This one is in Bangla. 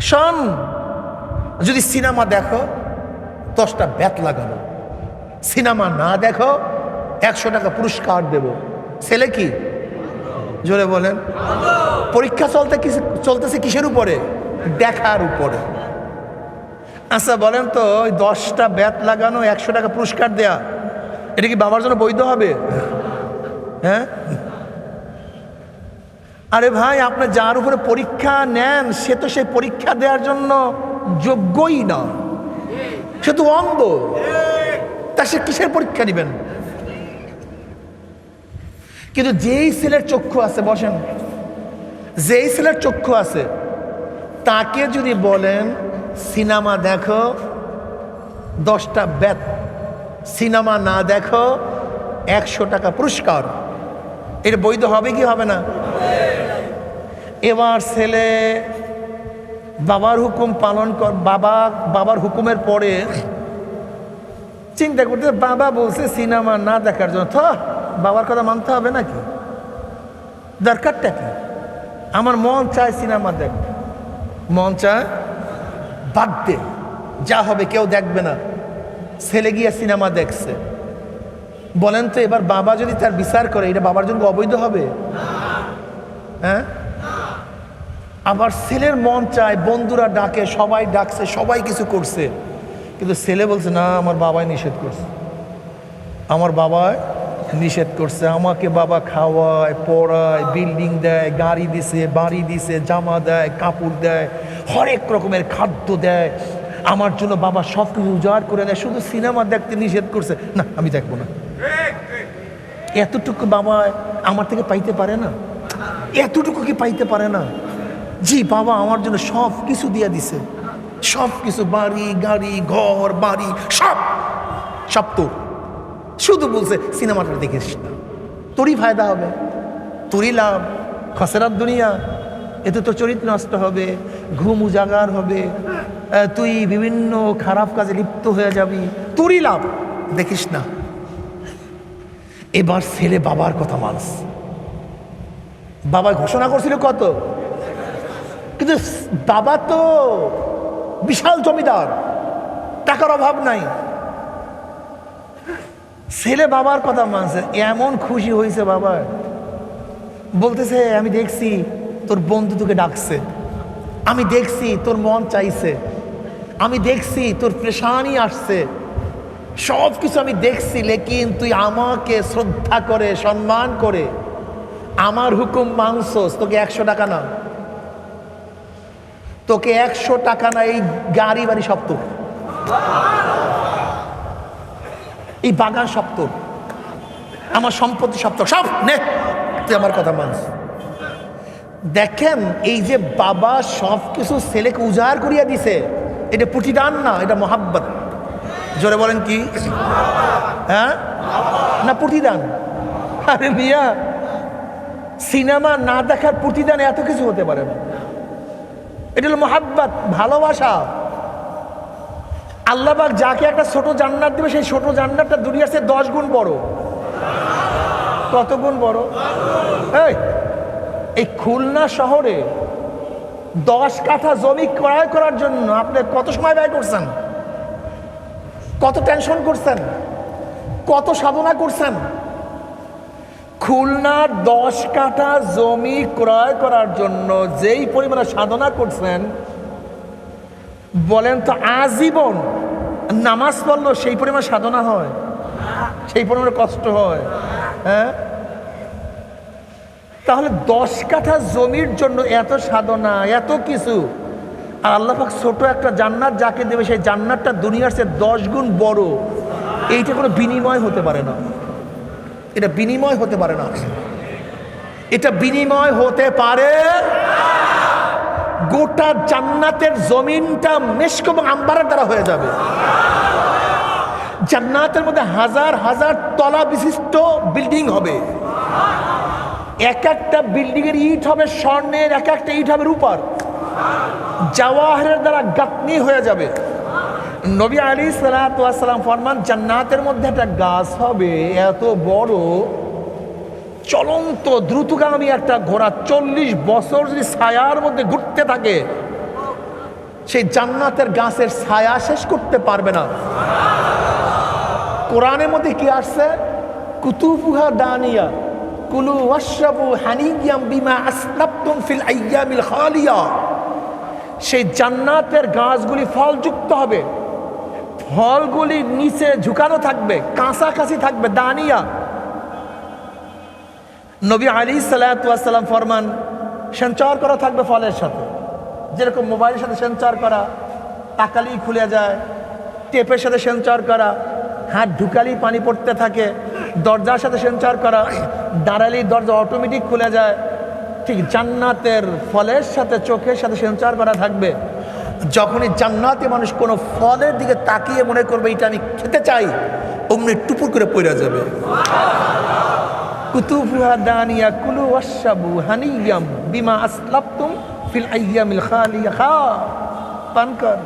শোন, যদি সিনেমা দেখো 10টা ব্যাট লাগানো, সিনেমা না দেখো 100 টাকা পুরস্কার দেব। ছেলে কি? জোরে বলেন। পরীক্ষা চলতেছে কিসের উপরে? দেখার উপরে। আচ্ছা বলেন তো, ওই 10টা ব্যাট লাগানো 100 টাকা পুরস্কার দেয়া, এটা কি বাবার জন্য বৈধ হবে? হ্যাঁ? আরে ভাই, আপনি যার উপরে পরীক্ষা নেন সে তো সেই পরীক্ষা দেওয়ার জন্য যোগ্যই না, সে তো অন্ধ। তা সে কিসের পরীক্ষা নেবেন? কিন্তু যেই ছেলের চক্ষু আছে, বসেন, যেই ছেলের চক্ষু আছে তাকে যদি বলেন সিনেমা দেখো 10টা ব্যাট, সিনেমা না দেখো 100 টাকা পুরস্কার, এটা বৈধ হবে কি হবে না? এবার ছেলে বাবার হুকুম পালন কর, বাবার হুকুমের পরে চিন্তা করতে, বাবা বলছে সিনেমা না দেখার জন্য, তো বাবার কথা মানতে হবে নাকি? দরকারটা কি? আমার মন চায় সিনেমা দেখ, মন চায়, বাদ দে, যা হবে কেউ দেখবে না। ছেলে গিয়ে সিনেমা দেখছে, বলেন তো এবার বাবা যদি তার বিচার করে, এটা বাবার জন্য অবৈধ হবে? হ্যাঁ? আবার ছেলের মন চায়, বন্ধুরা ডাকে, সবাই ডাকছে, সবাই কিছু করছে, কিন্তু ছেলে বলছে না, আমার বাবাই নিষেধ করছে, আমার বাবাই নিষেধ করছে, আমাকে বাবা খাওয়ায়, পড়ায়, বিল্ডিং দেয়, গাড়ি দিছে, বাড়ি দিছে, জামা দেয়, কাপড় দেয়, হরেক রকমের খাদ্য দেয়, আমার জন্য বাবা সব কিছু উজাড় করে দেয়, শুধু সিনেমা দেখতে নিষেধ করছে, না আমি দেখবো না। এতটুকু বাবা আমার থেকে পাইতে পারে না? এতটুকু কি পাইতে পারে না? জি, বাবা আমার জন্য সব কিছু দিয়ে দিছে, সব কিছু, বাড়ি গাড়ি ঘর বাড়ি সব সব তোর, শুধু বলছে সিনেমাটা দেখিস না, তোরই ফায়দা হবে, তোরই লাভ, খসরাত দুনিয়া, এতে তোর চরিত্র নষ্ট হবে, ঘুম উজাগার হবে, তুই বিভিন্ন খারাপ কাজে লিপ্ত হয়ে যাবি, তোরই লাভ, দেখিস না। এবার ছেলে বাবার কথা মানস, বাবা ঘোষণা করছিল কত, কিন্তু বাবা তো বিশাল জমিদার, টাকার অভাব নাই, ছেলে বাবার কথা মানছে, এমন খুশি হয়েছে বাবা, বলতেছে আমি দেখছি তোর বন্ধু তোকে ডাকছে, আমি দেখছি তোর মন চাইছে, আমি দেখছি তোর পেরেশানি আসছে, সব কিছু আমি দেখছি, লেকিন তুই আমাকে শ্রদ্ধা করে সম্মান করে আমার হুকুম মানছস, তোকে 100 টাকা না, তোকে 100 টাকা না, এই গাড়ি বাড়ি সব তোর, এই বাগান সব তোর, আমার সম্পত্তি সব তোর, সব নে, তুই আমার কথা মানস। দেখেন এই যে বাবা সব কিছু ছেলেকে উজাড় করিয়া দিছে, এটা প্রতিদান না, এটা মহাব্বত। জোরে বলেন কি? হ্যাঁ না প্রতিদান? আরে মিয়া, সিনেমা না দেখার প্রতিদান এত কিছু হতে পারে না, এটা হলো মহাব্বত, ভালোবাসা। আল্লাহ পাক যাকে একটা ছোট জান্নাত দিবে, সেই ছোট জান্নাতটা দুনিয়ার চেয়ে 10 গুণ বড়। কত গুণ বড়? এই খুলনা শহরে 10 কাঠা জমি ক্রয় করার জন্য আপনি কত সময় ব্যয় করছেন, কত টেনশন করছেন, কত সাধনা করছেন? খুলনার 10 কাঠা জমি ক্রয় করার জন্য যেই পরিমাণে সাধনা করছেন, বলেন তো আজীবন নামাজ পড়লো সেই পরিমাণ সাধনা হয়? সেই পরিমাণে কষ্ট হয়? হ্যাঁ? তাহলে 10 কাঠা জমির জন্য এত সাধনা, এত কিছু, আর আল্লাহ পাক ছোট একটা জান্নাত যাকে দেবে, সেই জান্নাতটা দুনিয়ার চেয়ে 10 গুণ বড়, এইটা কোনো বিনিময় হতে পারে না, এটা বিনিময় হতে পারে না, এটা বিনিময় হতে পারে। গোটা জান্নাতের জমিনটা মেশক এবং আম্বারের দ্বারা হয়ে যাবে। জান্নাতের মধ্যে হাজার হাজার তলা বিশিষ্ট বিল্ডিং হবে, এক একটা বিল্ডিং এর ইট হবে স্বর্ণের, এক একটা ইট হবে রূপার, জাওয়াহিরের দ্বারা গাঁথনি হয়ে যাবে। নবী আলাইহিস সালাতু ওয়াস সালাম ফরমান, জান্নাতের মধ্যে একটা গাছ হবে এত বড়, চলন্ত দ্রুতগামী একটা ঘোড়া 40 বছর যদি ছায়ার মধ্যে ঘুরতে থাকে, সেই জান্নাতের গাছের ছায়া শেষ করতে পারবে না। কোরআনের মধ্যে কি আসছে? কুতুফুহা দানিয়া কুলু ওয়াশরাবু হানিয়াম বিমা আসলাফতুম ফিল আইয়ামিল খালিয়া। সেই জান্নাতের গাছগুলি ফলযুক্ত হবে, ফলগুলি নিচে ঝুঁকানো থাকবে, কাছাকাছি থাকবে, দানিয়া। নবী আলাইহিসসালাতু ওয়াসসালাম ফরমান সঞ্চার করা থাকবে ফলের সাথে, যেরকম মোবাইলের সাথে সঞ্চার করা, তাকালি খুলে যায়, টেপের সাথে সঞ্চার করা, হাত ঢুকালি পানি পড়তে থাকে, দরজার সাথে সঞ্চার করা, দাঁড়ালি দরজা অটোমেটিক খুলে যায়, ঠিক জান্নাতের ফলের সাথে চোখের সাথে সঞ্চার করা থাকবে। যখনই জান্নাতে মানুষ কোনো ফলের দিকে তাকিয়ে মনে করবে এটা আমি খেতে চাই, অমনি টুপুর করে পড়ে যাবে। কুতুফুহা দানিয়া কুলু ওয়াশরাবু হানিয়াম বিমা আসলাফতুম ফিল আইয়ামিল খালিয়া। পান কর।